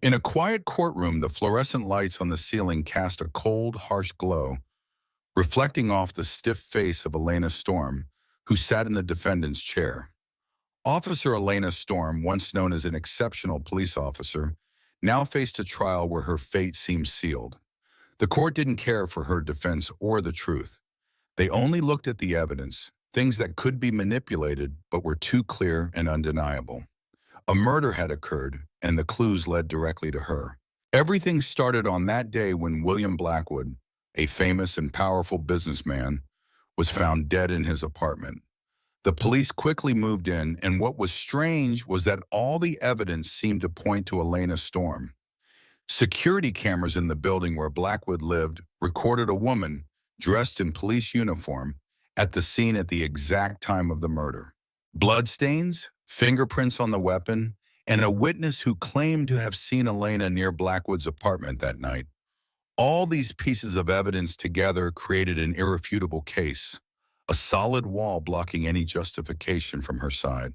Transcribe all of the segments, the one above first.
In a quiet courtroom, the fluorescent lights on the ceiling cast a cold, harsh glow, reflecting off the stiff face of Elena Storm, who sat in the defendant's chair. Officer Elena Storm, once known as an exceptional police officer, now faced a trial where her fate seemed sealed. The court didn't care for her defense or the truth. They only looked at the evidence, things that could be manipulated but were too clear and undeniable. A murder had occurred, and the clues led directly to her. Everything started on that day when William Blackwood, a famous and powerful businessman, was found dead in his apartment. The police quickly moved in, and what was strange was that all the evidence seemed to point to Elena Storm. Security cameras in the building where Blackwood lived recorded a woman dressed in police uniform at the scene at the exact time of the murder. Bloodstains, fingerprints on the weapon, and a witness who claimed to have seen Elena near Blackwood's apartment that night. All these pieces of evidence together created an irrefutable case, a solid wall blocking any justification from her side.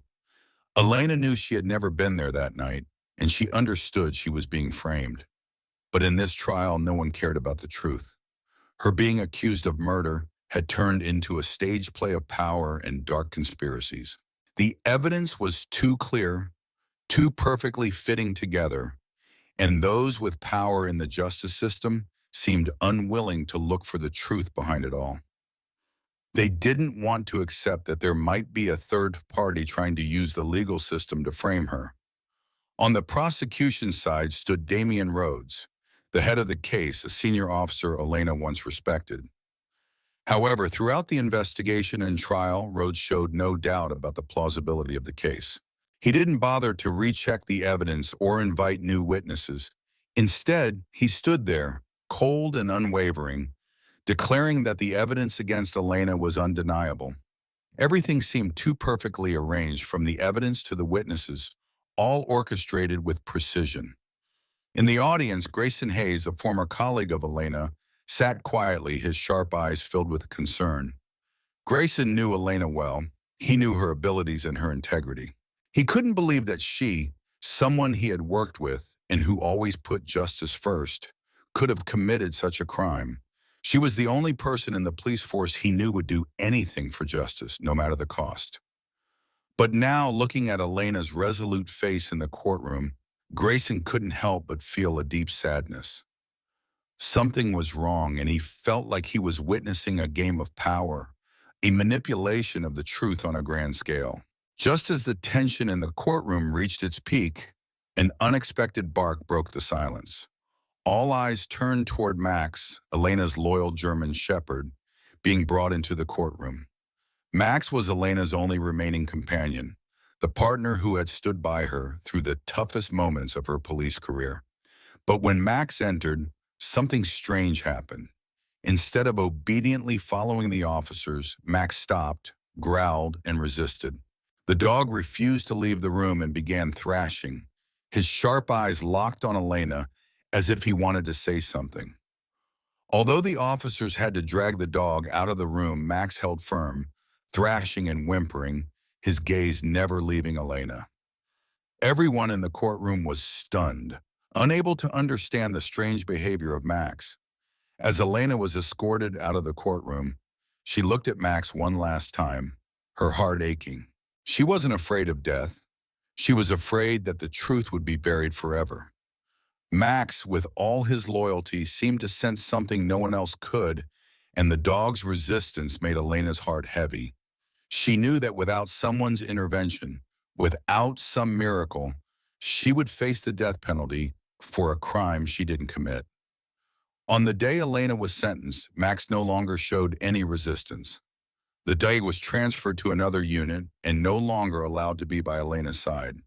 Elena knew she had never been there that night, and she understood she was being framed. But in this trial, no one cared about the truth. Her being accused of murder had turned into a stage play of power and dark conspiracies. The evidence was too clear, too perfectly fitting together, and those with power in the justice system seemed unwilling to look for the truth behind it all. They didn't want to accept that there might be a third party trying to use the legal system to frame her. On the prosecution side stood Damian Rhodes, the head of the case, a senior officer Elena once respected. However, throughout the investigation and trial, Rhodes showed no doubt about the plausibility of the case. He didn't bother to recheck the evidence or invite new witnesses. Instead, he stood there, cold and unwavering, declaring that the evidence against Elena was undeniable. Everything seemed too perfectly arranged, from the evidence to the witnesses, all orchestrated with precision. In the audience, Grayson Hayes, a former colleague of Elena, sat quietly, his sharp eyes filled with concern. Grayson knew Elena well. He knew her abilities and her integrity. He couldn't believe that she, someone he had worked with and who always put justice first, could have committed such a crime. She was the only person in the police force he knew would do anything for justice, no matter the cost. But now, looking at Elena's resolute face in the courtroom, Grayson couldn't help but feel a deep sadness. Something was wrong, and he felt like he was witnessing a game of power, a manipulation of the truth on a grand scale. Just as the tension in the courtroom reached its peak, an unexpected bark broke the silence. All eyes turned toward Max, Elena's loyal German shepherd, being brought into the courtroom. Max was Elena's only remaining companion, the partner who had stood by her through the toughest moments of her police career. But when Max entered, something strange happened. Instead of obediently following the officers, Max stopped, growled, and resisted. The dog refused to leave the room and began thrashing, his sharp eyes locked on Elena as if he wanted to say something. Although the officers had to drag the dog out of the room, Max held firm, thrashing and whimpering, his gaze never leaving Elena. Everyone in the courtroom was stunned, unable to understand the strange behavior of Max. As Elena was escorted out of the courtroom, she looked at Max one last time, her heart aching. She wasn't afraid of death. She was afraid that the truth would be buried forever. Max, with all his loyalty, seemed to sense something no one else could, and the dog's resistance made Elena's heart heavy. She knew that without someone's intervention, without some miracle, she would face the death penalty for a crime she didn't commit. On the day Elena was sentenced, Max no longer showed any resistance. The dog was transferred to another unit and no longer allowed to be by Elena's side.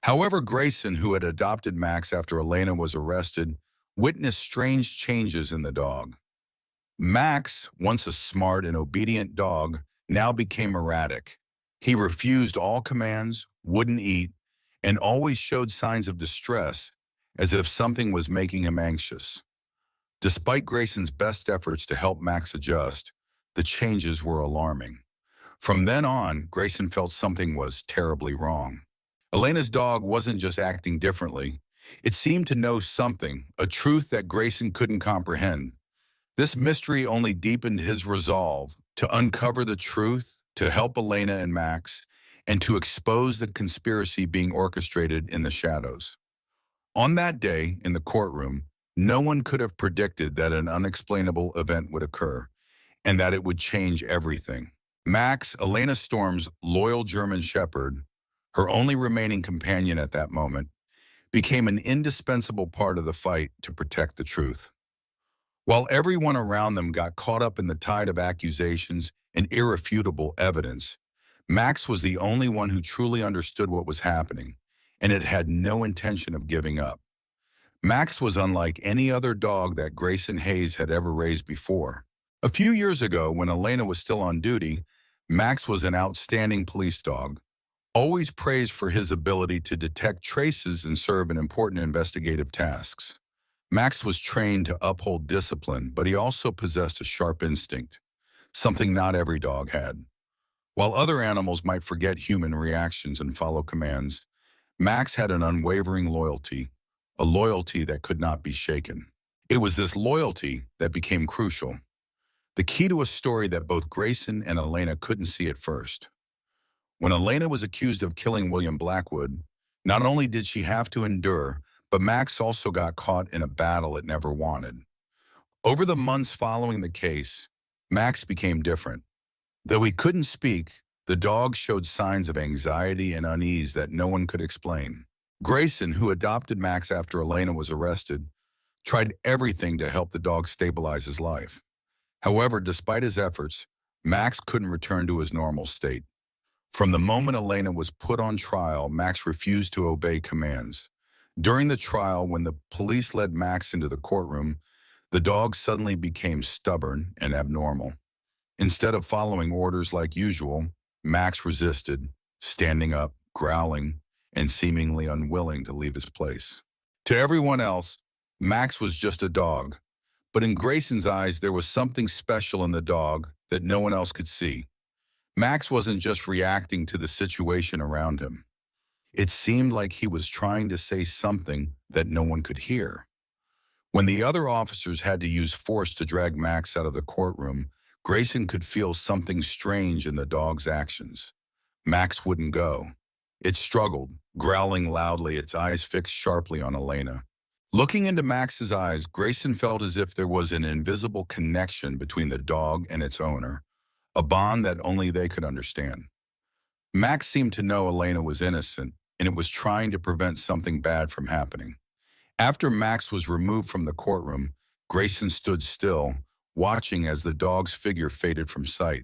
However, Grayson, who had adopted Max after Elena was arrested, witnessed strange changes in the dog. Max, once a smart and obedient dog, now became erratic. He refused all commands, wouldn't eat, and always showed signs of distress, as if something was making him anxious. Despite Grayson's best efforts to help Max adjust, the changes were alarming. From then on, Grayson felt something was terribly wrong. Elena's dog wasn't just acting differently. It seemed to know something, a truth that Grayson couldn't comprehend. This mystery only deepened his resolve to uncover the truth, to help Elena and Max, and to expose the conspiracy being orchestrated in the shadows. On that day, in the courtroom, no one could have predicted that an unexplainable event would occur and that it would change everything. Max, Elena Storm's loyal German shepherd, her only remaining companion at that moment, became an indispensable part of the fight to protect the truth. While everyone around them got caught up in the tide of accusations and irrefutable evidence, Max was the only one who truly understood what was happening, and it had no intention of giving up. Max was unlike any other dog that Grayson Hayes had ever raised before. A few years ago, when Elena was still on duty, Max was an outstanding police dog, always praised for his ability to detect traces and serve in important investigative tasks. Max was trained to uphold discipline, but he also possessed a sharp instinct, something not every dog had. While other animals might forget human reactions and follow commands, Max had an unwavering loyalty, a loyalty that could not be shaken. It was this loyalty that became crucial, the key to a story that both Grayson and Elena couldn't see at first. When Elena was accused of killing William Blackwood, not only did she have to endure, but Max also got caught in a battle it never wanted. Over the months following the case, Max became different. Though he couldn't speak, the dog showed signs of anxiety and unease that no one could explain. Grayson, who adopted Max after Elena was arrested, tried everything to help the dog stabilize his life. However, despite his efforts, Max couldn't return to his normal state. From the moment Elena was put on trial, Max refused to obey commands. During the trial, when the police led Max into the courtroom, the dog suddenly became stubborn and abnormal. Instead of following orders like usual, Max resisted, standing up, growling, and seemingly unwilling to leave his place. To everyone else, Max was just a dog, but in Grayson's eyes, there was something special in the dog that no one else could see. Max wasn't just reacting to the situation around him. It seemed like he was trying to say something that no one could hear. When the other officers had to use force to drag Max out of the courtroom, Grayson could feel something strange in the dog's actions. Max wouldn't go. It struggled, growling loudly, its eyes fixed sharply on Elena. Looking into Max's eyes, Grayson felt as if there was an invisible connection between the dog and its owner, a bond that only they could understand. Max seemed to know Elena was innocent, and it was trying to prevent something bad from happening. After Max was removed from the courtroom, Grayson stood still, watching as the dog's figure faded from sight.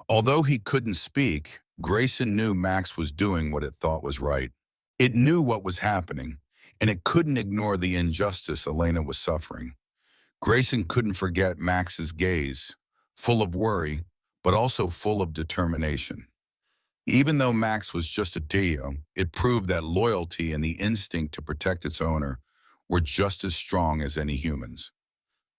Although he couldn't speak, Grayson knew Max was doing what it thought was right. It knew what was happening, and it couldn't ignore the injustice Elena was suffering. Grayson couldn't forget Max's gaze, full of worry, but also full of determination. Even though Max was just a Dio, it proved that loyalty and the instinct to protect its owner were just as strong as any humans.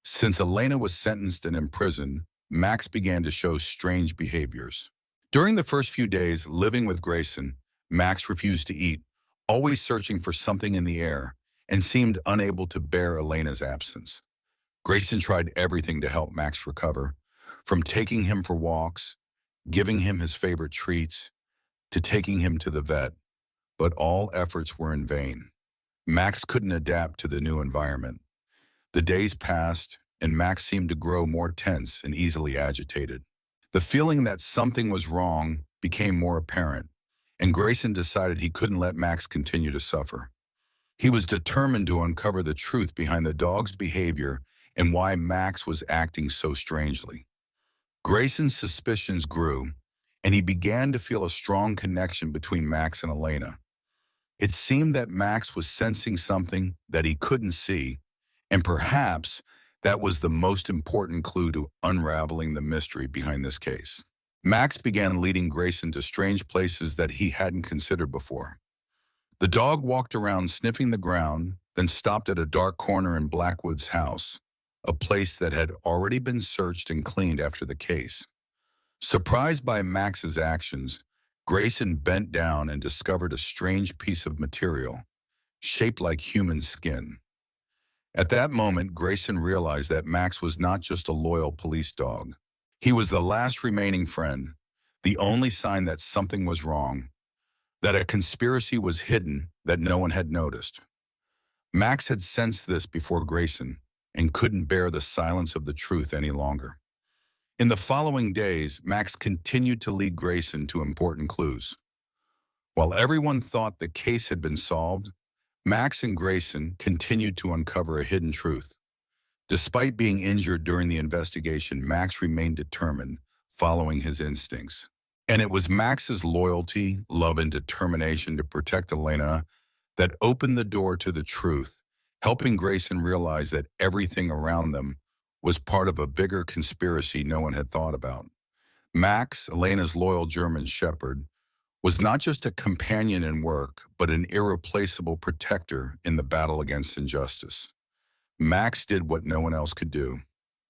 Since Elena was sentenced and imprisoned, Max began to show strange behaviors. During the first few days living with Grayson, Max refused to eat, always searching for something in the air, and seemed unable to bear Elena's absence. Grayson tried everything to help Max recover, from taking him for walks, giving him his favorite treats, to taking him to the vet, but all efforts were in vain. Max couldn't adapt to the new environment. The days passed, and Max seemed to grow more tense and easily agitated. The feeling that something was wrong became more apparent, and Grayson decided he couldn't let Max continue to suffer. He was determined to uncover the truth behind the dog's behavior and why Max was acting so strangely. Grayson's suspicions grew, and he began to feel a strong connection between Max and Elena. It seemed that Max was sensing something that he couldn't see, and perhaps that was the most important clue to unraveling the mystery behind this case. Max began leading Grayson to strange places that he hadn't considered before. The dog walked around sniffing the ground, then stopped at a dark corner in Blackwood's house, a place that had already been searched and cleaned after the case. Surprised by Max's actions, Grayson bent down and discovered a strange piece of material, shaped like human skin. At that moment, Grayson realized that Max was not just a loyal police dog. He was the last remaining friend, the only sign that something was wrong, that a conspiracy was hidden that no one had noticed. Max had sensed this before Grayson and couldn't bear the silence of the truth any longer. In the following days, Max continued to lead Grayson to important clues. While everyone thought the case had been solved, Max and Grayson continued to uncover a hidden truth. Despite being injured during the investigation, Max remained determined, following his instincts. And it was Max's loyalty, love, and determination to protect Elena that opened the door to the truth, helping Grayson realize that everything around them was part of a bigger conspiracy no one had thought about. Max, Elena's loyal German shepherd, was not just a companion in work, but an irreplaceable protector in the battle against injustice. Max did what no one else could do,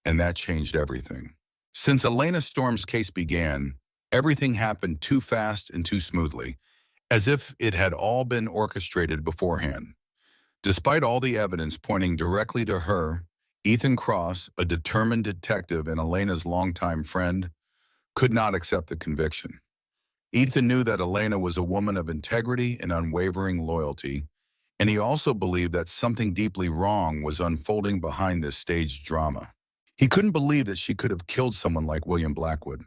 and that changed everything. Since Elena Storm's case began, everything happened too fast and too smoothly, as if it had all been orchestrated beforehand. Despite all the evidence pointing directly to her, Ethan Cross, a determined detective and Elena's longtime friend, could not accept the conviction. Ethan knew that Elena was a woman of integrity and unwavering loyalty, and he also believed that something deeply wrong was unfolding behind this staged drama. He couldn't believe that she could have killed someone like William Blackwood.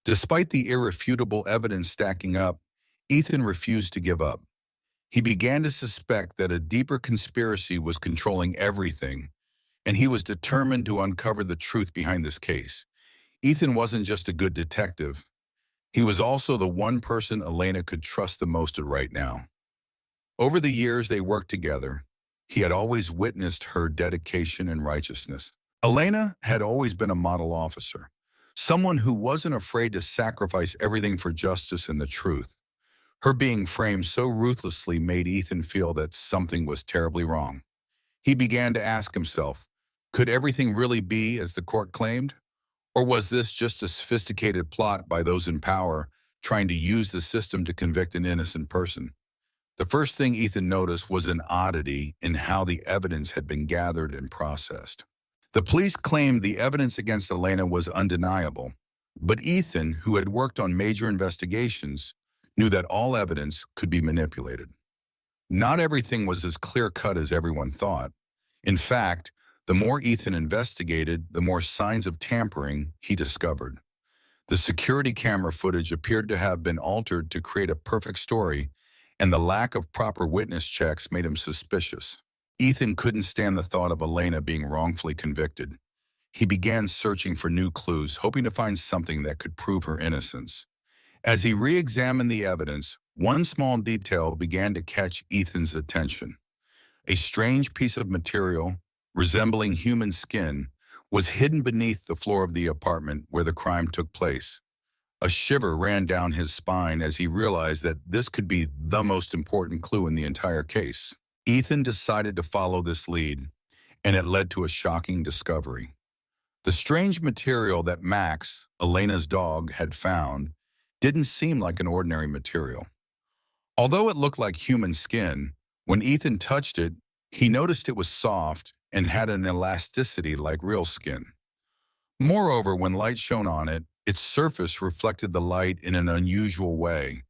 Despite the irrefutable evidence stacking up, Ethan refused to give up. He began to suspect that a deeper conspiracy was controlling everything, and he was determined to uncover the truth behind this case. Ethan wasn't just a good detective. He was also the one person Elena could trust the most right now. Over the years they worked together, he had always witnessed her dedication and righteousness. Elena had always been a model officer, someone who wasn't afraid to sacrifice everything for justice and the truth. Her being framed so ruthlessly made Ethan feel that something was terribly wrong. He began to ask himself, could everything really be as the court claimed? Or was this just a sophisticated plot by those in power trying to use the system to convict an innocent person? The first thing Ethan noticed was an oddity in how the evidence had been gathered and processed. The police claimed the evidence against Elena was undeniable, but Ethan, who had worked on major investigations, knew that all evidence could be manipulated. Not everything was as clear-cut as everyone thought. In fact, the more Ethan investigated, the more signs of tampering he discovered. The security camera footage appeared to have been altered to create a perfect story, and the lack of proper witness checks made him suspicious. Ethan couldn't stand the thought of Elena being wrongfully convicted. He began searching for new clues, hoping to find something that could prove her innocence. As he re-examined the evidence, one small detail began to catch Ethan's attention. A strange piece of material, resembling human skin, was hidden beneath the floor of the apartment where the crime took place. A shiver ran down his spine as he realized that this could be the most important clue in the entire case. Ethan decided to follow this lead, and it led to a shocking discovery. The strange material that Max, Elena's dog, had found didn't seem like an ordinary material. Although it looked like human skin, when Ethan touched it, he noticed it was soft and had an elasticity like real skin. Moreover, when light shone on it, its surface reflected the light in an unusual way,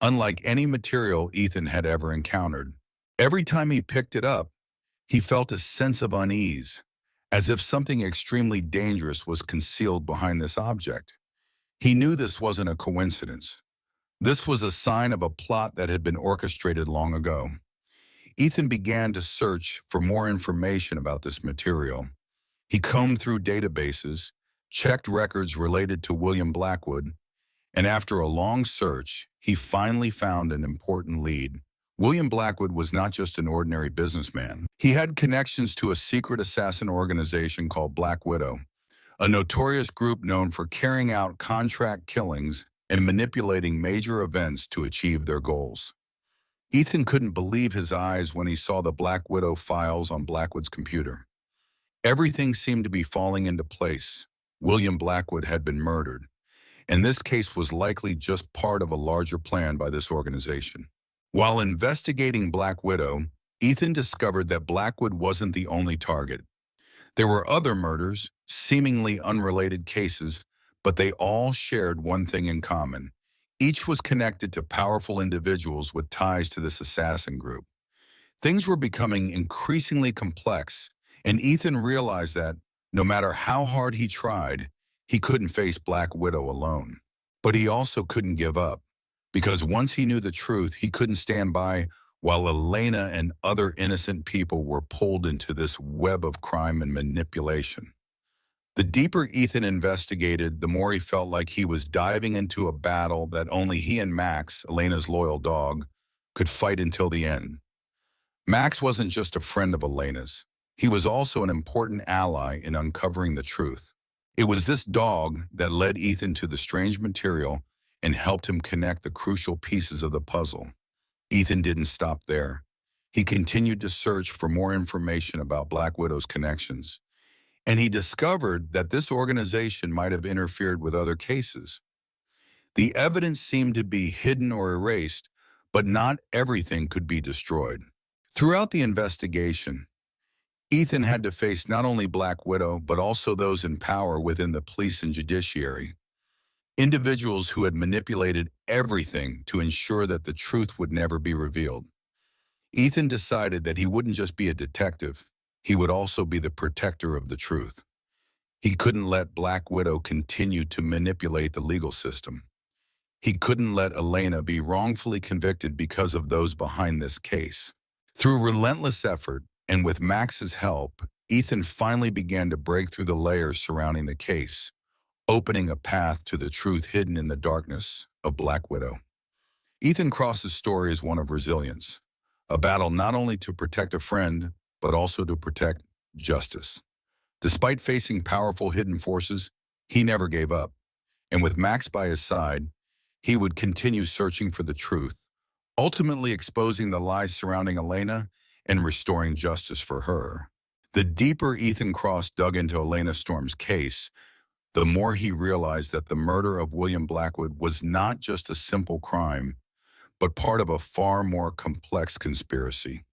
unlike any material Ethan had ever encountered. Every time he picked it up, he felt a sense of unease, as if something extremely dangerous was concealed behind this object. He knew this wasn't a coincidence. This was a sign of a plot that had been orchestrated long ago. Ethan began to search for more information about this material. He combed through databases, checked records related to William Blackwood, and after a long search, he finally found an important lead. William Blackwood was not just an ordinary businessman. He had connections to a secret assassin organization called Black Widow, a notorious group known for carrying out contract killings and manipulating major events to achieve their goals. Ethan couldn't believe his eyes when he saw the Black Widow files on Blackwood's computer. Everything seemed to be falling into place. William Blackwood had been murdered, and this case was likely just part of a larger plan by this organization. While investigating Black Widow, Ethan discovered that Blackwood wasn't the only target. There were other murders, seemingly unrelated cases, but they all shared one thing in common. Each was connected to powerful individuals with ties to this assassin group. Things were becoming increasingly complex, and Ethan realized that, no matter how hard he tried, he couldn't face Black Widow alone. But he also couldn't give up, because once he knew the truth, he couldn't stand by while Elena and other innocent people were pulled into this web of crime and manipulation. The deeper Ethan investigated, the more he felt like he was diving into a battle that only he and Max, Elena's loyal dog, could fight until the end. Max wasn't just a friend of Elena's. He was also an important ally in uncovering the truth. It was this dog that led Ethan to the strange material and helped him connect the crucial pieces of the puzzle. Ethan didn't stop there. He continued to search for more information about Black Widow's connections, and he discovered that this organization might have interfered with other cases. The evidence seemed to be hidden or erased, but not everything could be destroyed. Throughout the investigation, Ethan had to face not only Black Widow, but also those in power within the police and judiciary, individuals who had manipulated everything to ensure that the truth would never be revealed. Ethan decided that he wouldn't just be a detective, he would also be the protector of the truth. He couldn't let Black Widow continue to manipulate the legal system. He couldn't let Elena be wrongfully convicted because of those behind this case. Through relentless effort, and with Max's help, Ethan finally began to break through the layers surrounding the case, opening a path to the truth hidden in the darkness of Black Widow. Ethan Cross's story is one of resilience, a battle not only to protect a friend, but also to protect justice. Despite facing powerful hidden forces, he never gave up. And with Max by his side, he would continue searching for the truth, ultimately exposing the lies surrounding Elena and restoring justice for her. The deeper Ethan Cross dug into Elena Storm's case, the more he realized that the murder of William Blackwood was not just a simple crime, but part of a far more complex conspiracy.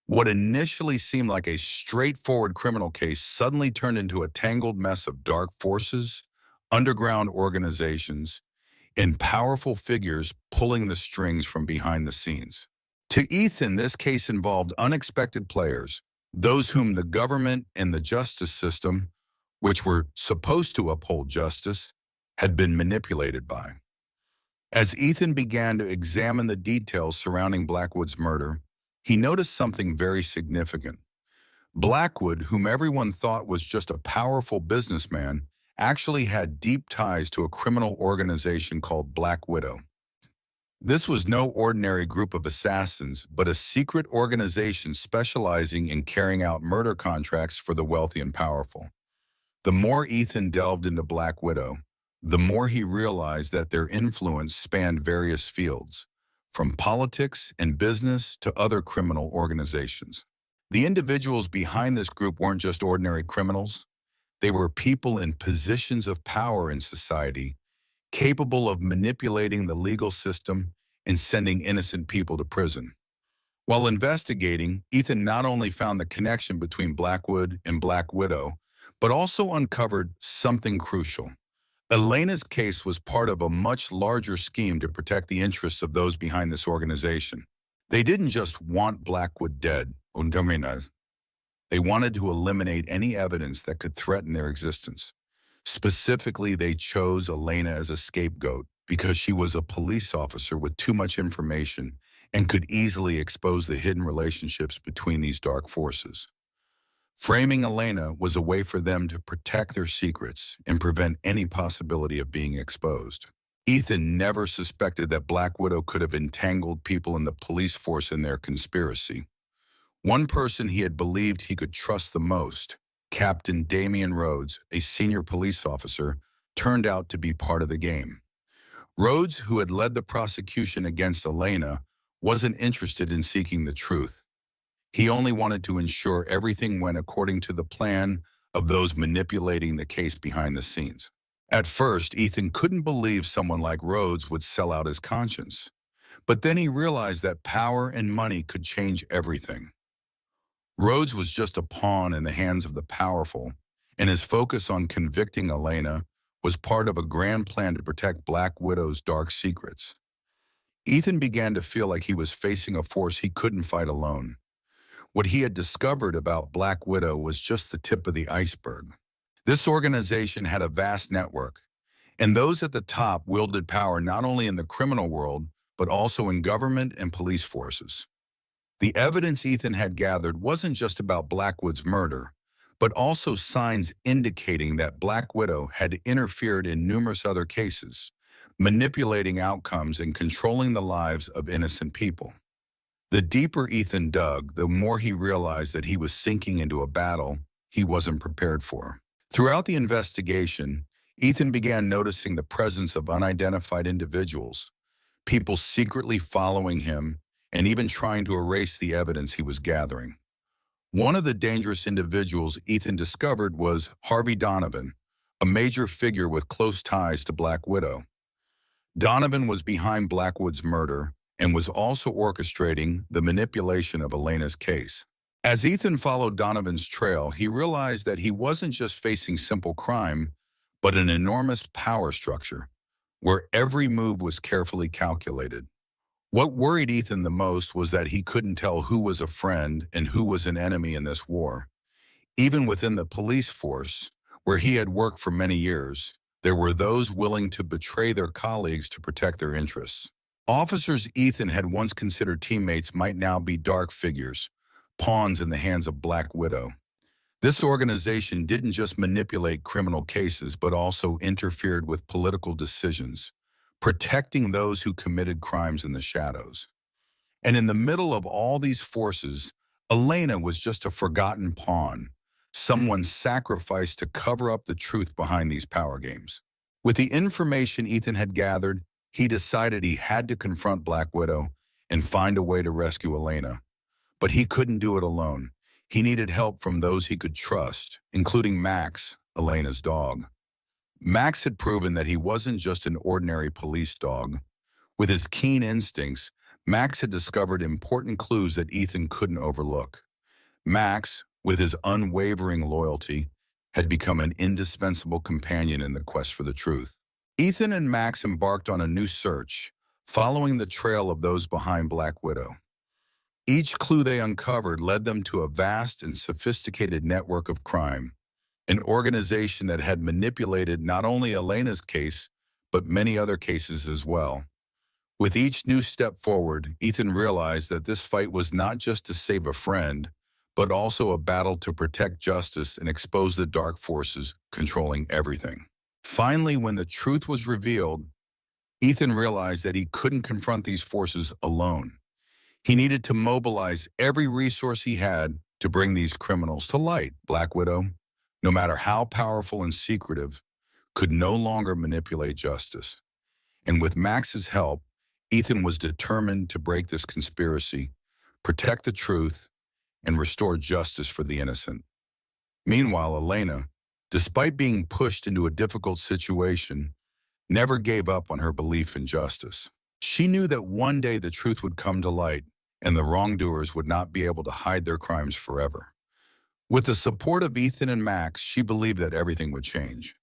What initially seemed like a straightforward criminal case suddenly turned into a tangled mess of dark forces, underground organizations, and powerful figures pulling the strings from behind the scenes. To Ethan, this case involved unexpected players, those whom the government and the justice system, which were supposed to uphold justice, had been manipulated by. As Ethan began to examine the details surrounding Blackwood's murder, he noticed something very significant. Blackwood, whom everyone thought was just a powerful businessman, actually had deep ties to a criminal organization called Black Widow. This was no ordinary group of assassins, but a secret organization specializing in carrying out murder contracts for the wealthy and powerful. The more Ethan delved into Black Widow, the more he realized that their influence spanned various fields, from politics and business to other criminal organizations. The individuals behind this group weren't just ordinary criminals. They were people in positions of power in society, capable of manipulating the legal system and sending innocent people to prison. While investigating, Ethan not only found the connection between Blackwood and Black Widow, but also uncovered something crucial. Elena's case was part of a much larger scheme to protect the interests of those behind this organization. They didn't just want Blackwood dead, they wanted to eliminate any evidence that could threaten their existence. Specifically, they chose Elena as a scapegoat because she was a police officer with too much information and could easily expose the hidden relationships between these dark forces. Framing Elena was a way for them to protect their secrets and prevent any possibility of being exposed. Ethan never suspected that Black Widow could have entangled people in the police force in their conspiracy. One person he had believed he could trust the most, Captain Damian Rhodes, a senior police officer, turned out to be part of the game. Rhodes, who had led the prosecution against Elena, wasn't interested in seeking the truth. He only wanted to ensure everything went according to the plan of those manipulating the case behind the scenes. At first, Ethan couldn't believe someone like Rhodes would sell out his conscience. But then he realized that power and money could change everything. Rhodes was just a pawn in the hands of the powerful, and his focus on convicting Elena was part of a grand plan to protect Black Widow's dark secrets. Ethan began to feel like he was facing a force he couldn't fight alone. What he had discovered about Black Widow was just the tip of the iceberg. This organization had a vast network, and those at the top wielded power not only in the criminal world, but also in government and police forces. The evidence Ethan had gathered wasn't just about Blackwood's murder, but also signs indicating that Black Widow had interfered in numerous other cases, manipulating outcomes and controlling the lives of innocent people. The deeper Ethan dug, the more he realized that he was sinking into a battle he wasn't prepared for. Throughout the investigation, Ethan began noticing the presence of unidentified individuals, people secretly following him and even trying to erase the evidence he was gathering. One of the dangerous individuals Ethan discovered was Harvey Donovan, a major figure with close ties to Black Widow. Donovan was behind Blackwood's murder and was also orchestrating the manipulation of Elena's case. As Ethan followed Donovan's trail, he realized that he wasn't just facing simple crime, but an enormous power structure, where every move was carefully calculated. What worried Ethan the most was that he couldn't tell who was a friend and who was an enemy in this war. Even within the police force, where he had worked for many years, there were those willing to betray their colleagues to protect their interests. Officers Ethan had once considered teammates might now be dark figures, pawns in the hands of Black Widow. This organization didn't just manipulate criminal cases, but also interfered with political decisions, protecting those who committed crimes in the shadows. And in the middle of all these forces, Elena was just a forgotten pawn, someone sacrificed to cover up the truth behind these power games. With the information Ethan had gathered, he decided he had to confront Black Widow and find a way to rescue Elena. But he couldn't do it alone. He needed help from those he could trust, including Max, Elena's dog. Max had proven that he wasn't just an ordinary police dog. With his keen instincts, Max had discovered important clues that Ethan couldn't overlook. Max, with his unwavering loyalty, had become an indispensable companion in the quest for the truth. Ethan and Max embarked on a new search, following the trail of those behind Black Widow. Each clue they uncovered led them to a vast and sophisticated network of crime, an organization that had manipulated not only Elena's case, but many other cases as well. With each new step forward, Ethan realized that this fight was not just to save a friend, but also a battle to protect justice and expose the dark forces controlling everything. Finally, when the truth was revealed, Ethan realized that he couldn't confront these forces alone. He needed to mobilize every resource he had to bring these criminals to light. Black Widow, no matter how powerful and secretive, could no longer manipulate justice. And with Max's help, Ethan was determined to break this conspiracy, protect the truth, and restore justice for the innocent. Meanwhile, Elena, despite being pushed into a difficult situation, never gave up on her belief in justice. She knew that one day the truth would come to light, and the wrongdoers would not be able to hide their crimes forever. With the support of Ethan and Max, she believed that everything would change.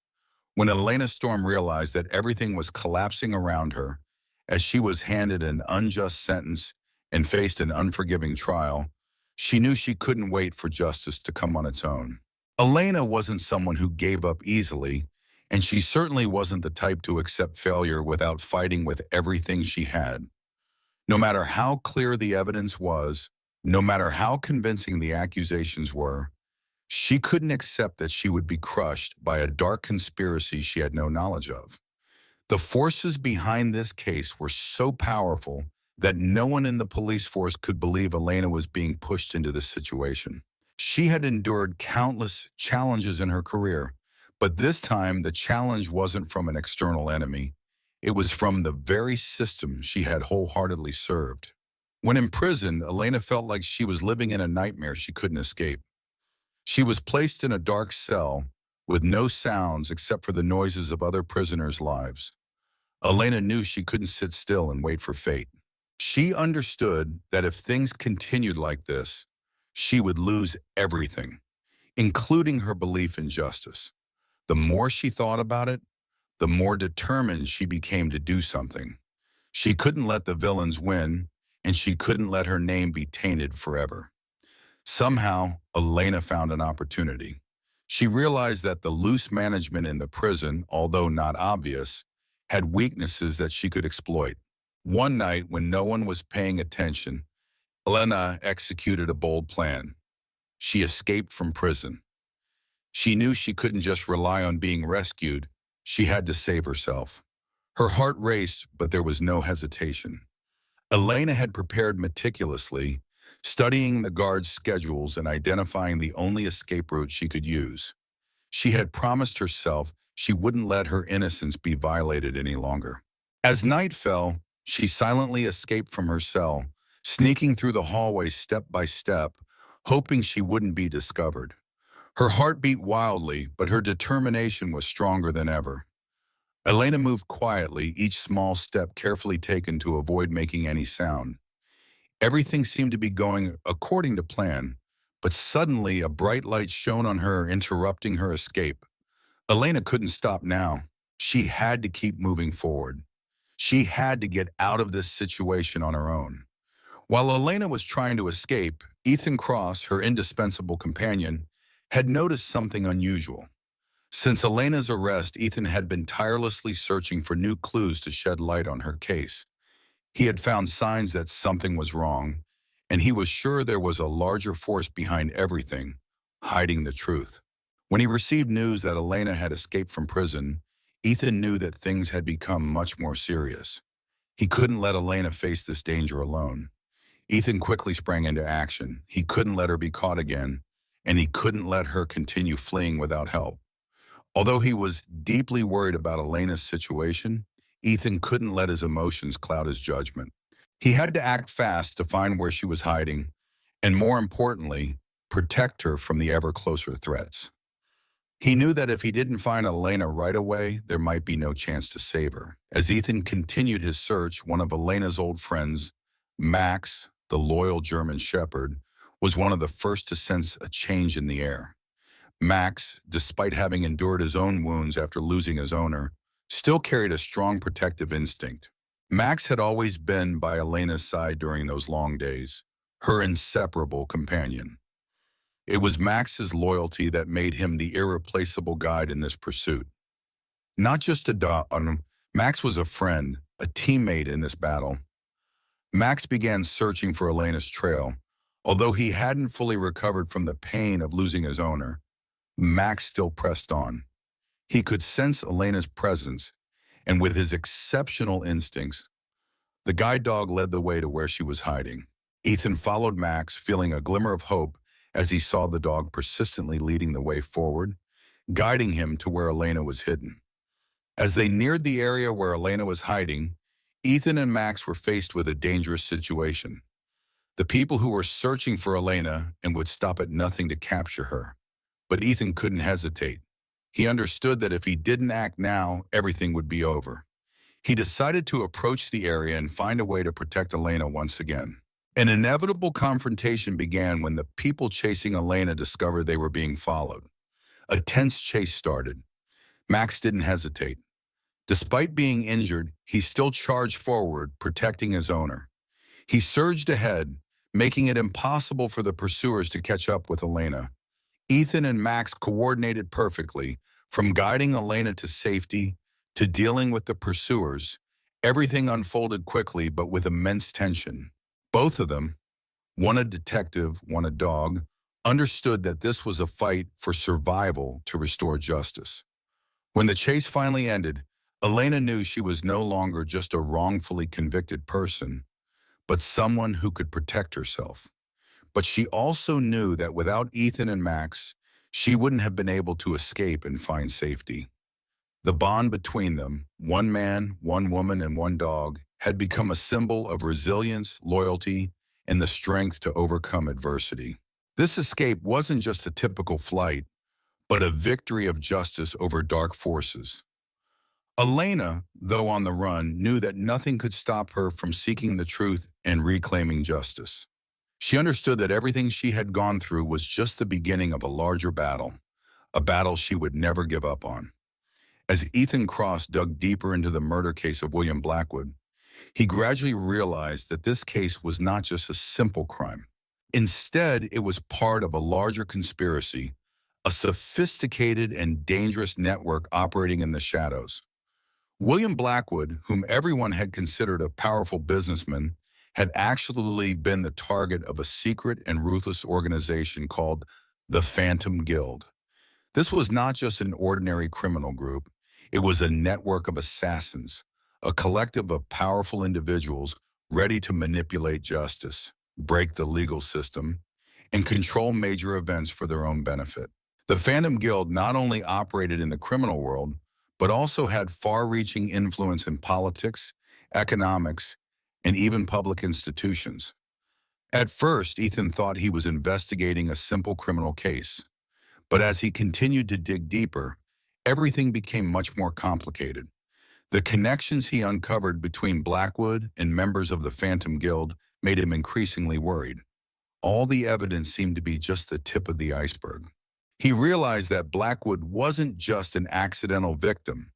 When Elena Storm realized that everything was collapsing around her, as she was handed an unjust sentence and faced an unforgiving trial, she knew she couldn't wait for justice to come on its own. Elena wasn't someone who gave up easily, and she certainly wasn't the type to accept failure without fighting with everything she had. No matter how clear the evidence was, no matter how convincing the accusations were, she couldn't accept that she would be crushed by a dark conspiracy she had no knowledge of. The forces behind this case were so powerful that no one in the police force could believe Elena was being pushed into this situation. She had endured countless challenges in her career, but this time the challenge wasn't from an external enemy. It was from the very system she had wholeheartedly served. When in prison, Elena felt like she was living in a nightmare she couldn't escape. She was placed in a dark cell with no sounds except for the noises of other prisoners' lives. Elena knew she couldn't sit still and wait for fate. She understood that if things continued like this, she would lose everything, including her belief in justice. The more she thought about it, the more determined she became to do something. She couldn't let the villains win, and she couldn't let her name be tainted forever. Somehow, Elena found an opportunity. She realized that the loose management in the prison, although not obvious, had weaknesses that she could exploit. One night, when no one was paying attention, Elena executed a bold plan. She escaped from prison. She knew she couldn't just rely on being rescued. She had to save herself. Her heart raced, but there was no hesitation. Elena had prepared meticulously, studying the guards' schedules and identifying the only escape route she could use. She had promised herself she wouldn't let her innocence be violated any longer. As night fell, she silently escaped from her cell, sneaking through the hallway step by step, hoping she wouldn't be discovered. Her heart beat wildly, but her determination was stronger than ever. Elena moved quietly, each small step carefully taken to avoid making any sound. Everything seemed to be going according to plan, but suddenly a bright light shone on her, interrupting her escape. Elena couldn't stop now. She had to keep moving forward. She had to get out of this situation on her own. While Elena was trying to escape, Ethan Cross, her indispensable companion, had noticed something unusual. Since Elena's arrest, Ethan had been tirelessly searching for new clues to shed light on her case. He had found signs that something was wrong, and he was sure there was a larger force behind everything, hiding the truth. When he received news that Elena had escaped from prison, Ethan knew that things had become much more serious. He couldn't let Elena face this danger alone. Ethan quickly sprang into action. He couldn't let her be caught again, and he couldn't let her continue fleeing without help. Although he was deeply worried about Elena's situation, Ethan couldn't let his emotions cloud his judgment. He had to act fast to find where she was hiding, and more importantly, protect her from the ever closer threats. He knew that if he didn't find Elena right away, there might be no chance to save her. As Ethan continued his search, one of Elena's old friends, Max, the loyal German shepherd, was one of the first to sense a change in the air. Max, despite having endured his own wounds after losing his owner, still carried a strong protective instinct. Max had always been by Elena's side during those long days, her inseparable companion. It was Max's loyalty that made him the irreplaceable guide in this pursuit. Not just a dog, Max was a friend, a teammate in this battle. Max began searching for Elena's trail. Although he hadn't fully recovered from the pain of losing his owner, Max still pressed on. He could sense Elena's presence, and with his exceptional instincts, the guide dog led the way to where she was hiding. Ethan followed Max, feeling a glimmer of hope as he saw the dog persistently leading the way forward, guiding him to where Elena was hidden. As they neared the area where Elena was hiding, Ethan and Max were faced with a dangerous situation. The people who were searching for Elena and would stop at nothing to capture her. But Ethan couldn't hesitate. He understood that if he didn't act now, everything would be over. He decided to approach the area and find a way to protect Elena once again. An inevitable confrontation began when the people chasing Elena discovered they were being followed. A tense chase started. Max didn't hesitate. Despite being injured, he still charged forward, protecting his owner. He surged ahead, making it impossible for the pursuers to catch up with Elena. Ethan and Max coordinated perfectly, from guiding Elena to safety to dealing with the pursuers. Everything unfolded quickly but with immense tension. Both of them, one a detective, one a dog, understood that this was a fight for survival to restore justice. When the chase finally ended, Elena knew she was no longer just a wrongfully convicted person, but someone who could protect herself. But she also knew that without Ethan and Max, she wouldn't have been able to escape and find safety. The bond between them, one man, one woman, and one dog, had become a symbol of resilience, loyalty, and the strength to overcome adversity. This escape wasn't just a typical flight, but a victory of justice over dark forces. Elena, though on the run, knew that nothing could stop her from seeking the truth and reclaiming justice. She understood that everything she had gone through was just the beginning of a larger battle, a battle she would never give up on. As Ethan Cross dug deeper into the murder case of William Blackwood, he gradually realized that this case was not just a simple crime. Instead, it was part of a larger conspiracy, a sophisticated and dangerous network operating in the shadows. William Blackwood, whom everyone had considered a powerful businessman, had actually been the target of a secret and ruthless organization called the Phantom Guild. This was not just an ordinary criminal group. It was a network of assassins, a collective of powerful individuals ready to manipulate justice, break the legal system, and control major events for their own benefit. The Phantom Guild not only operated in the criminal world, but also had far-reaching influence in politics, economics, and even public institutions. At first, Ethan thought he was investigating a simple criminal case, but as he continued to dig deeper, everything became much more complicated. The connections he uncovered between Blackwood and members of the Phantom Guild made him increasingly worried. All the evidence seemed to be just the tip of the iceberg. He realized that Blackwood wasn't just an accidental victim.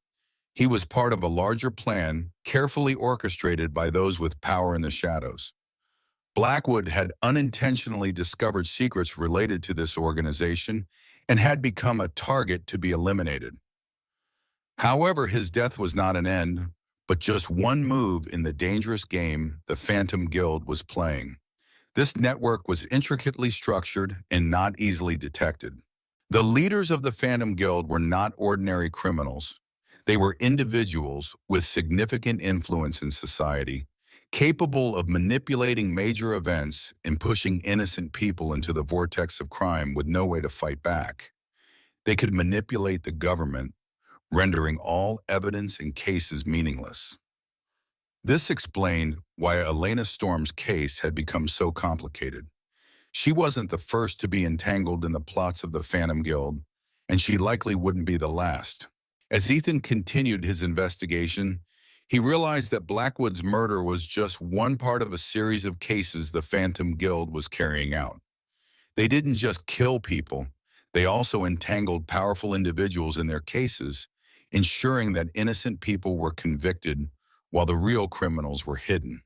He was part of a larger plan, carefully orchestrated by those with power in the shadows. Blackwood had unintentionally discovered secrets related to this organization and had become a target to be eliminated. However, his death was not an end, but just one move in the dangerous game the Phantom Guild was playing. This network was intricately structured and not easily detected. The leaders of the Phantom Guild were not ordinary criminals. They were individuals with significant influence in society, capable of manipulating major events and pushing innocent people into the vortex of crime with no way to fight back. They could manipulate the government, rendering all evidence and cases meaningless. This explained why Elena Storm's case had become so complicated. She wasn't the first to be entangled in the plots of the Phantom Guild, and she likely wouldn't be the last. As Ethan continued his investigation, he realized that Blackwood's murder was just one part of a series of cases the Phantom Guild was carrying out. They didn't just kill people, they also entangled powerful individuals in their cases, ensuring that innocent people were convicted while the real criminals were hidden.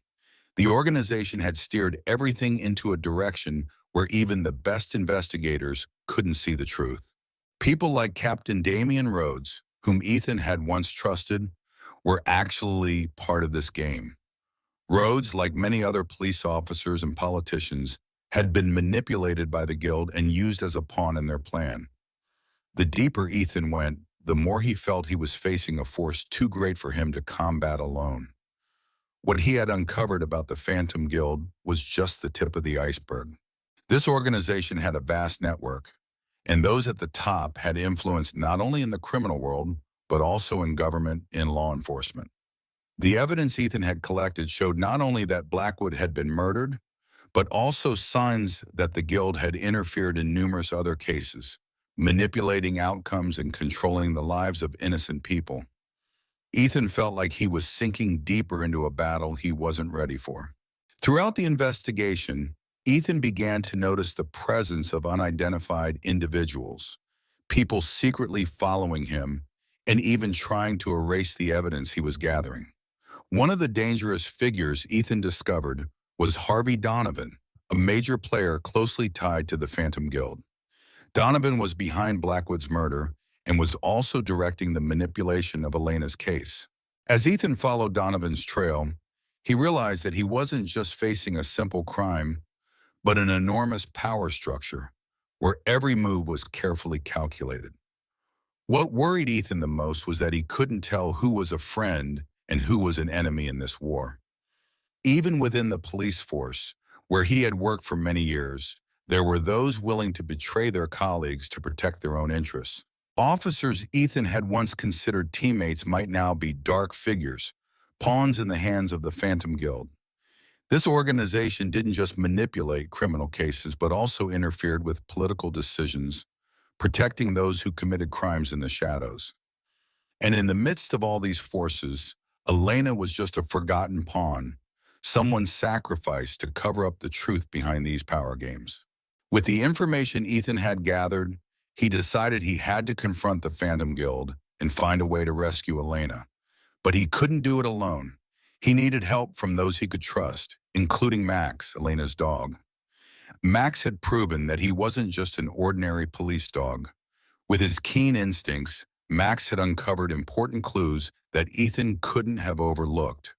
The organization had steered everything into a direction where even the best investigators couldn't see the truth. People like Captain Damian Rhodes, whom Ethan had once trusted, were actually part of this game. Rhodes, like many other police officers and politicians, had been manipulated by the Guild and used as a pawn in their plan. The deeper Ethan went, the more he felt he was facing a force too great for him to combat alone. What he had uncovered about the Phantom Guild was just the tip of the iceberg. This organization had a vast network, and those at the top had influence not only in the criminal world, but also in government and law enforcement. The evidence Ethan had collected showed not only that Blackwood had been murdered, but also signs that the Guild had interfered in numerous other cases, manipulating outcomes and controlling the lives of innocent people. Ethan felt like he was sinking deeper into a battle he wasn't ready for. Throughout the investigation, Ethan began to notice the presence of unidentified individuals, people secretly following him and even trying to erase the evidence he was gathering. One of the dangerous figures Ethan discovered was Harvey Donovan, a major player closely tied to the Phantom Guild. Donovan was behind Blackwood's murder and was also directing the manipulation of Elena's case. As Ethan followed Donovan's trail, he realized that he wasn't just facing a simple crime, but an enormous power structure where every move was carefully calculated. What worried Ethan the most was that he couldn't tell who was a friend and who was an enemy in this war. Even within the police force, where he had worked for many years, there were those willing to betray their colleagues to protect their own interests. Officers Ethan had once considered teammates might now be dark figures, pawns in the hands of the Phantom Guild. This organization didn't just manipulate criminal cases, but also interfered with political decisions, protecting those who committed crimes in the shadows. And in the midst of all these forces, Elena was just a forgotten pawn, someone sacrificed to cover up the truth behind these power games. With the information Ethan had gathered, he decided he had to confront the Phantom Guild and find a way to rescue Elena. But he couldn't do it alone. He needed help from those he could trust, including Max, Elena's dog. Max had proven that he wasn't just an ordinary police dog. With his keen instincts, Max had uncovered important clues that Ethan couldn't have overlooked.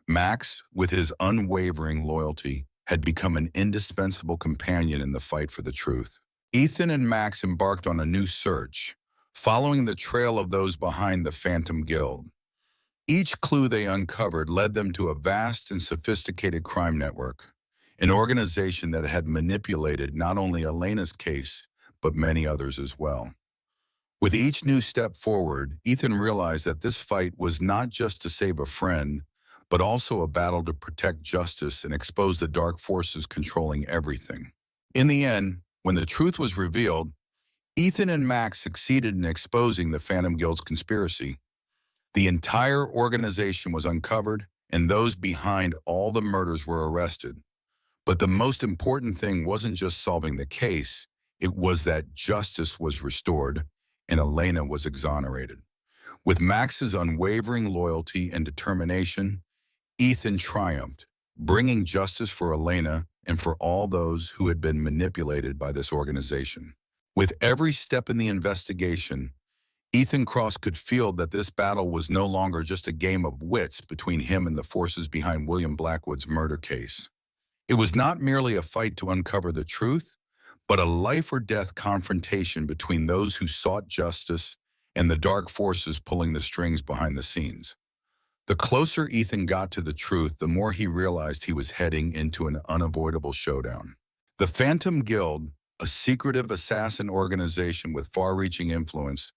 Max, with his unwavering loyalty, had become an indispensable companion in the fight for the truth. Ethan and Max embarked on a new search, following the trail of those behind the Phantom Guild. Each clue they uncovered led them to a vast and sophisticated crime network, an organization that had manipulated not only Elena's case, but many others as well. With each new step forward, Ethan realized that this fight was not just to save a friend, but also a battle to protect justice and expose the dark forces controlling everything. In the end, when the truth was revealed, Ethan and Max succeeded in exposing the Phantom Guild's conspiracy. The entire organization was uncovered, and those behind all the murders were arrested. But the most important thing wasn't just solving the case, it was that justice was restored and Elena was exonerated. With Max's unwavering loyalty and determination, Ethan triumphed, bringing justice for Elena and for all those who had been manipulated by this organization. With every step in the investigation, Ethan Cross could feel that this battle was no longer just a game of wits between him and the forces behind William Blackwood's murder case. It was not merely a fight to uncover the truth, but a life-or-death confrontation between those who sought justice and the dark forces pulling the strings behind the scenes. The closer Ethan got to the truth, the more he realized he was heading into an unavoidable showdown. The Phantom Guild, a secretive assassin organization with far-reaching influence,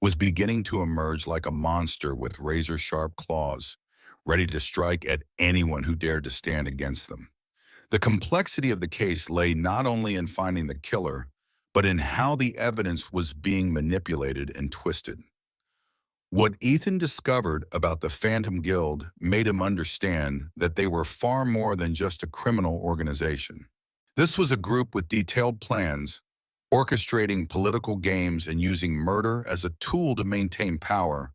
was beginning to emerge like a monster with razor-sharp claws, ready to strike at anyone who dared to stand against them. The complexity of the case lay not only in finding the killer, but in how the evidence was being manipulated and twisted. What Ethan discovered about the Phantom Guild made him understand that they were far more than just a criminal organization. This was a group with detailed plans, orchestrating political games and using murder as a tool to maintain power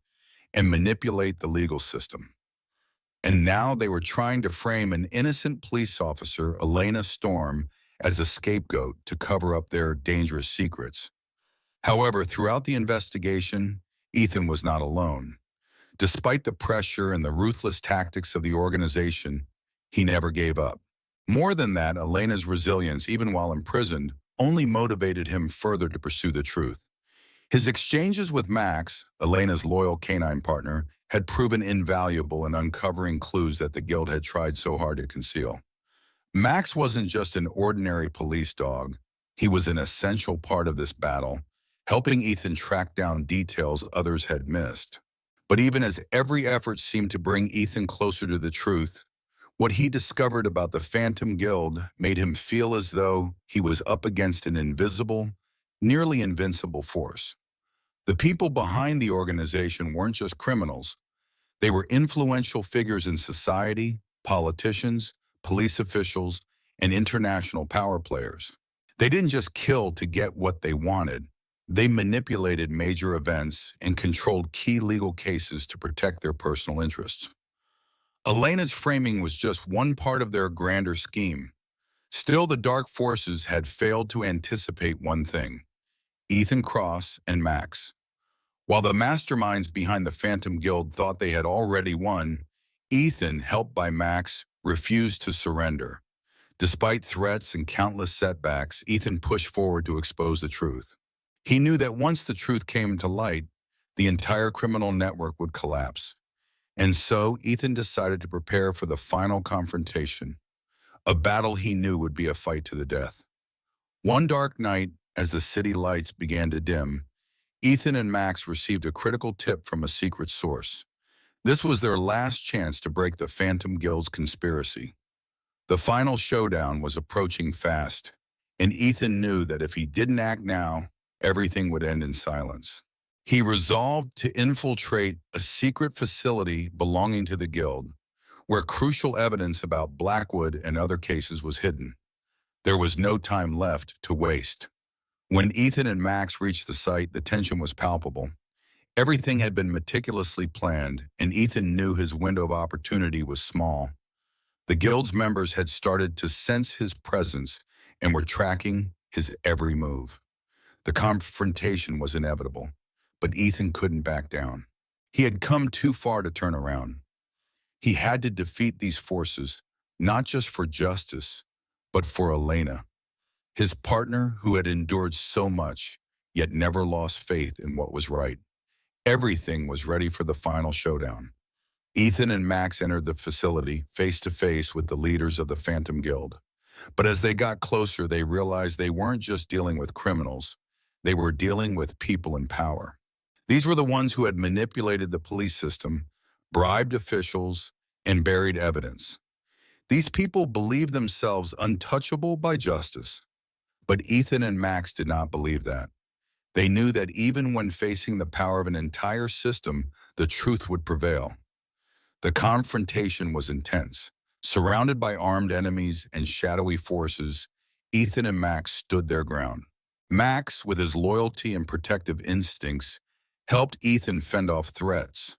and manipulate the legal system. And now they were trying to frame an innocent police officer, Elena Storm, as a scapegoat to cover up their dangerous secrets. However, throughout the investigation, Ethan was not alone. Despite the pressure and the ruthless tactics of the organization, he never gave up. More than that, Elena's resilience, even while imprisoned, only motivated him further to pursue the truth. His exchanges with Max, Elena's loyal canine partner, had proven invaluable in uncovering clues that the guild had tried so hard to conceal. Max wasn't just an ordinary police dog. He was an essential part of this battle, helping Ethan track down details others had missed. But even as every effort seemed to bring Ethan closer to the truth, what he discovered about the Phantom Guild made him feel as though he was up against an invisible, nearly invincible force. The people behind the organization weren't just criminals. They were influential figures in society, politicians, police officials, and international power players. They didn't just kill to get what they wanted. They manipulated major events and controlled key legal cases to protect their personal interests. Elena's framing was just one part of their grander scheme. Still, the dark forces had failed to anticipate one thing: Ethan Cross and Max. While the masterminds behind the Phantom Guild thought they had already won, Ethan, helped by Max, refused to surrender. Despite threats and countless setbacks, Ethan pushed forward to expose the truth. He knew that once the truth came to light, the entire criminal network would collapse. And so Ethan decided to prepare for the final confrontation, a battle he knew would be a fight to the death. One dark night, as the city lights began to dim, Ethan and Max received a critical tip from a secret source. This was their last chance to break the Phantom Guild's conspiracy. The final showdown was approaching fast, and Ethan knew that if he didn't act now, everything would end in silence. He resolved to infiltrate a secret facility belonging to the Guild, where crucial evidence about Blackwood and other cases was hidden. There was no time left to waste. When Ethan and Max reached the site, the tension was palpable. Everything had been meticulously planned, and Ethan knew his window of opportunity was small. The Guild's members had started to sense his presence and were tracking his every move. The confrontation was inevitable, but Ethan couldn't back down. He had come too far to turn around. He had to defeat these forces, not just for justice, but for Elena, his partner who had endured so much, yet never lost faith in what was right. Everything was ready for the final showdown. Ethan and Max entered the facility face to face with the leaders of the Phantom Guild. But as they got closer, they realized they weren't just dealing with criminals. They were dealing with people in power. These were the ones who had manipulated the police system, bribed officials, and buried evidence. These people believed themselves untouchable by justice. But Ethan and Max did not believe that. They knew that even when facing the power of an entire system, the truth would prevail. The confrontation was intense. Surrounded by armed enemies and shadowy forces, Ethan and Max stood their ground. Max, with his loyalty and protective instincts, helped Ethan fend off threats,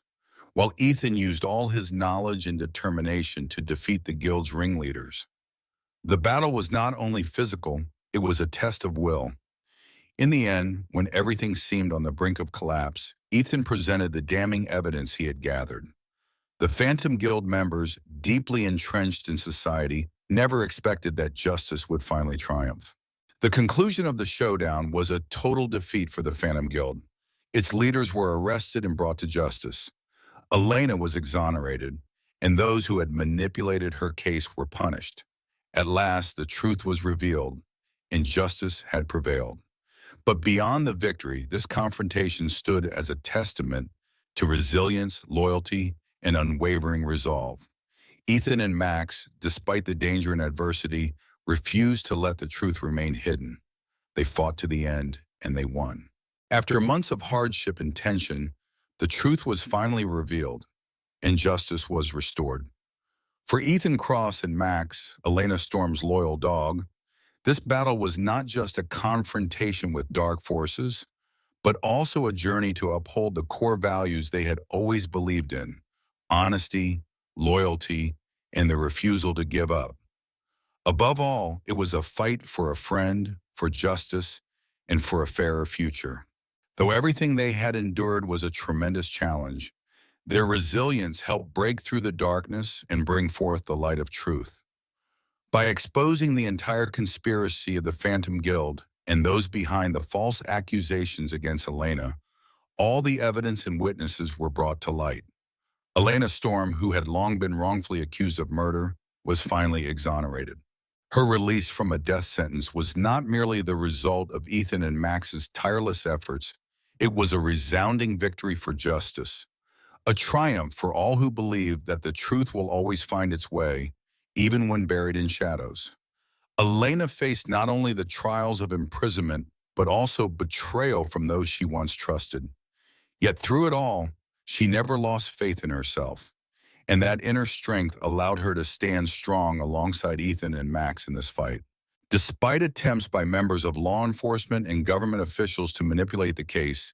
while Ethan used all his knowledge and determination to defeat the Guild's ringleaders. The battle was not only physical, it was a test of will. In the end, when everything seemed on the brink of collapse, Ethan presented the damning evidence he had gathered. The Phantom Guild members, deeply entrenched in society, never expected that justice would finally triumph. The conclusion of the showdown was a total defeat for the Phantom Guild. Its leaders were arrested and brought to justice. Elena was exonerated, and those who had manipulated her case were punished. At last, the truth was revealed, and justice had prevailed. But beyond the victory, this confrontation stood as a testament to resilience, loyalty, and unwavering resolve. Ethan and Max, despite the danger and adversity, refused to let the truth remain hidden. They fought to the end, and they won. After months of hardship and tension, the truth was finally revealed, and justice was restored. For Ethan Cross and Max, Elena Storm's loyal dog, this battle was not just a confrontation with dark forces, but also a journey to uphold the core values they had always believed in: honesty, loyalty, and the refusal to give up. Above all, it was a fight for a friend, for justice, and for a fairer future. Though everything they had endured was a tremendous challenge, their resilience helped break through the darkness and bring forth the light of truth. By exposing the entire conspiracy of the Phantom Guild and those behind the false accusations against Elena, all the evidence and witnesses were brought to light. Elena Storm, who had long been wrongfully accused of murder, was finally exonerated. Her release from a death sentence was not merely the result of Ethan and Max's tireless efforts, it was a resounding victory for justice, a triumph for all who believe that the truth will always find its way, even when buried in shadows. Elena faced not only the trials of imprisonment, but also betrayal from those she once trusted. Yet through it all, she never lost faith in herself, and that inner strength allowed her to stand strong alongside Ethan and Max in this fight. Despite attempts by members of law enforcement and government officials to manipulate the case,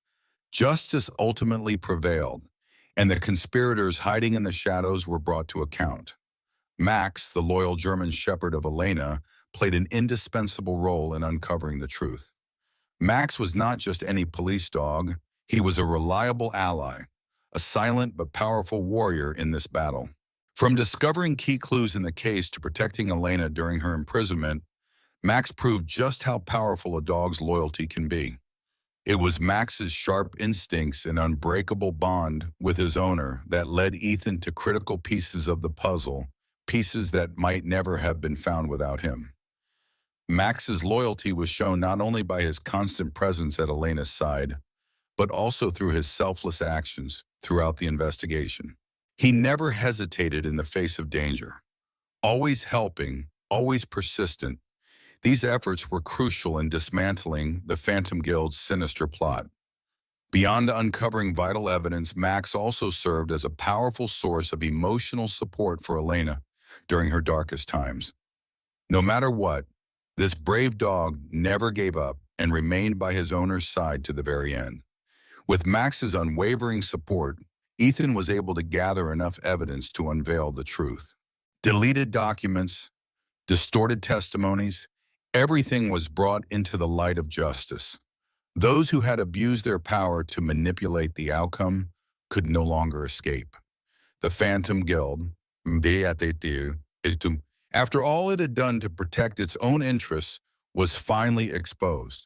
justice ultimately prevailed, and the conspirators hiding in the shadows were brought to account. Max, the loyal German shepherd of Elena, played an indispensable role in uncovering the truth. Max was not just any police dog, he was a reliable ally, a silent but powerful warrior in this battle. From discovering key clues in the case to protecting Elena during her imprisonment, Max proved just how powerful a dog's loyalty can be. It was Max's sharp instincts and unbreakable bond with his owner that led Ethan to critical pieces of the puzzle, pieces that might never have been found without him. Max's loyalty was shown not only by his constant presence at Elena's side, but also through his selfless actions throughout the investigation. He never hesitated in the face of danger, always helping, always persistent. These efforts were crucial in dismantling the Phantom Guild's sinister plot. Beyond uncovering vital evidence, Max also served as a powerful source of emotional support for Elena during her darkest times. No matter what, this brave dog never gave up and remained by his owner's side to the very end. With Max's unwavering support, Ethan was able to gather enough evidence to unveil the truth. Deleted documents, distorted testimonies, everything was brought into the light of justice. Those who had abused their power to manipulate the outcome could no longer escape. The Phantom Guild, after all it had done to protect its own interests, was finally exposed.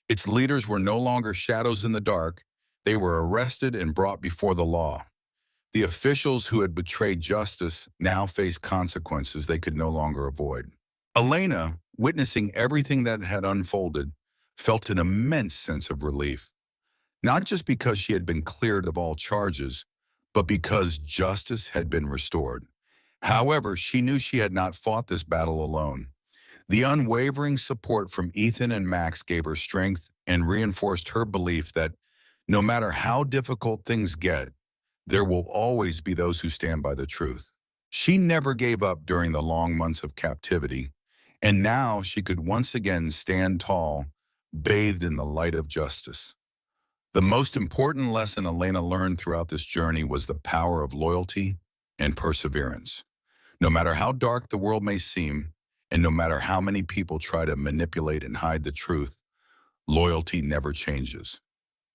Its leaders were no longer shadows in the dark. They were arrested and brought before the law. The officials who had betrayed justice now faced consequences they could no longer avoid. Elena, witnessing everything that had unfolded, felt an immense sense of relief, not just because she had been cleared of all charges, but because justice had been restored. However, she knew she had not fought this battle alone. The unwavering support from Ethan and Max gave her strength and reinforced her belief that no matter how difficult things get, there will always be those who stand by the truth. She never gave up during the long months of captivity, and now she could once again stand tall, bathed in the light of justice. The most important lesson Elena learned throughout this journey was the power of loyalty and perseverance. No matter how dark the world may seem, and no matter how many people try to manipulate and hide the truth, loyalty never changes.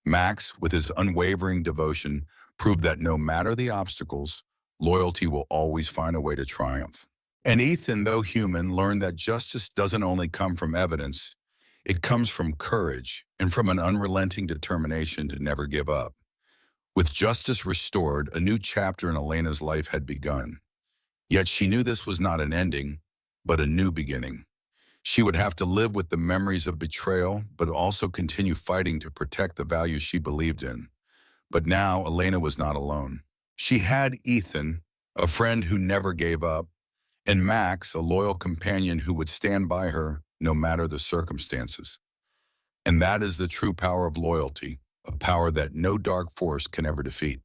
Max, with his unwavering devotion, proved that no matter the obstacles, loyalty will always find a way to triumph. And Ethan, though human, learned that justice doesn't only come from evidence, it comes from courage and from an unrelenting determination to never give up. With justice restored, a new chapter in Elena's life had begun. Yet she knew this was not an ending, but a new beginning. She would have to live with the memories of betrayal, but also continue fighting to protect the values she believed in. But now, Elena was not alone. She had Ethan, a friend who never gave up, and Max, a loyal companion who would stand by her no matter the circumstances. And that is the true power of loyalty, a power that no dark force can ever defeat.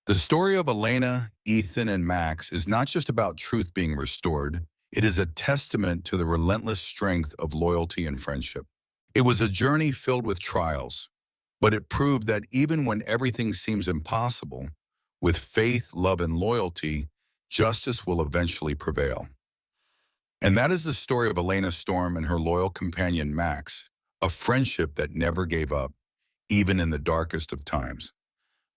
The story of Elena, Ethan, and Max is not just about truth being restored. It is a testament to the relentless strength of loyalty and friendship. It was a journey filled with trials, but it proved that even when everything seems impossible, with faith, love, and loyalty, justice will eventually prevail. And that is the story of Elena Storm and her loyal companion Max, a friendship that never gave up, even in the darkest of times.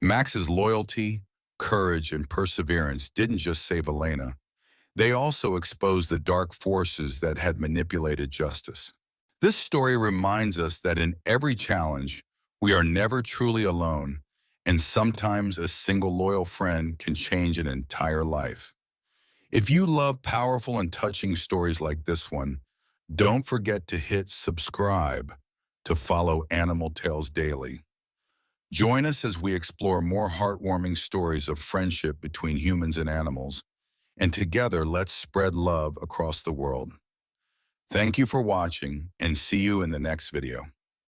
Max's loyalty, courage, and perseverance didn't just save Elena. They also exposed the dark forces that had manipulated justice. This story reminds us that in every challenge, we are never truly alone, and sometimes a single loyal friend can change an entire life. If you love powerful and touching stories like this one, don't forget to hit subscribe to follow Animal Tales Daily. Join us as we explore more heartwarming stories of friendship between humans and animals, and together let's spread love across the world. Thank you for watching, and see you in the next video.